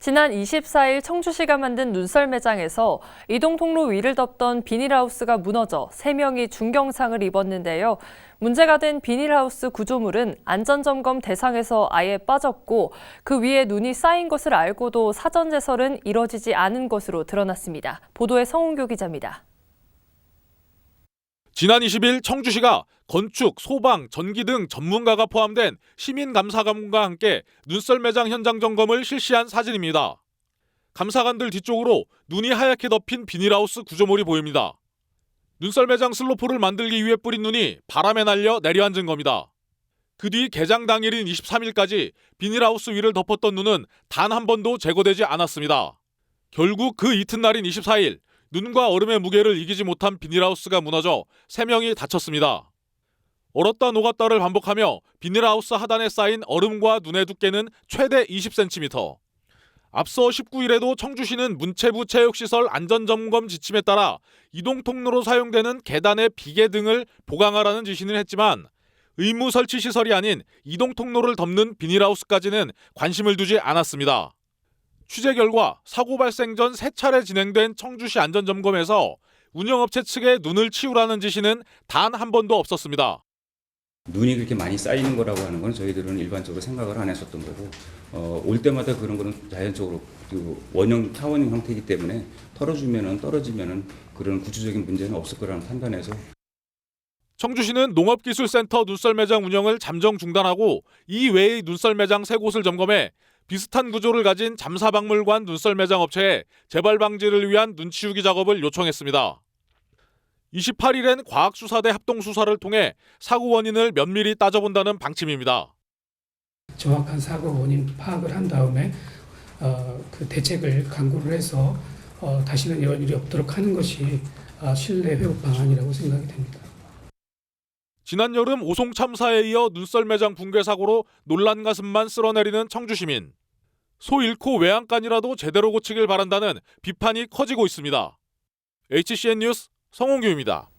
지난 24일 청주시가 만든 눈썰 매장에서 이동통로 위를 덮던 비닐하우스가 무너져 3명이 중경상을 입었는데요. 문제가 된 비닐하우스 구조물은 안전점검 대상에서 아예 빠졌고 그 위에 눈이 쌓인 것을 알고도 사전 제설은 이뤄지지 않은 것으로 드러났습니다. 보도에 성훈교 기자입니다. 지난 20일 청주시가 건축, 소방, 전기 등 전문가가 포함된 시민감사관과 함께 눈썰 매장 현장 점검을 실시한 사진입니다. 감사관들 뒤쪽으로 눈이 하얗게 덮인 비닐하우스 구조물이 보입니다. 눈썰 매장 슬로프를 만들기 위해 뿌린 눈이 바람에 날려 내려앉은 겁니다. 그 뒤 개장 당일인 23일까지 비닐하우스 위를 덮었던 눈은 단 한 번도 제거되지 않았습니다. 결국 그 이튿날인 24일, 눈과 얼음의 무게를 이기지 못한 비닐하우스가 무너져 3명이 다쳤습니다. 얼었다 녹았다를 반복하며 비닐하우스 하단에 쌓인 얼음과 눈의 두께는 최대 20cm. 앞서 19일에도 청주시는 문체부 체육시설 안전점검 지침에 따라 이동통로로 사용되는 계단의 비계 등을 보강하라는 지시는 했지만 의무 설치 시설이 아닌 이동통로를 덮는 비닐하우스까지는 관심을 두지 않았습니다. 취재 결과 사고 발생 전 3차례 진행된 청주시 안전점검에서 운영업체 측에 눈을 치우라는 지시는 단 한 번도 없었습니다. 눈이 그렇게 많이 쌓이는 거라고 하는 건 저희들은 일반적으로 생각을 안 했었던 거고 올 때마다 그런 거는 자연적으로 원형 타원형 형태이기 때문에 털어주면은 떨어지면은 그런 구조적인 문제는 없을 거라는 판단에서 청주시는 농업기술센터 눈썰 매장 운영을 잠정 중단하고 이 외의 눈썰 매장 3곳을 점검해 비슷한 구조를 가진 잠사박물관 눈썰 매장 업체에 재발 방지를 위한 눈치우기 작업을 요청했습니다. 28일엔 과학수사대 합동수사를 통해 사고 원인을 면밀히 따져본다는 방침입니다. 정확한 사고 원인 파악을 한 다음에 그 대책을 강구를 해서 다시는 이런 일이 없도록 하는 것이 신뢰 회복 방안이라고 생각이 됩니다. 지난 여름 오송 참사에 이어 눈썰 매장 붕괴 사고로 놀란 가슴만 쓸어내리는 청주시민. 소 잃고 외양간이라도 제대로 고치길 바란다는 비판이 커지고 있습니다. HCN 뉴스 성홍규입니다.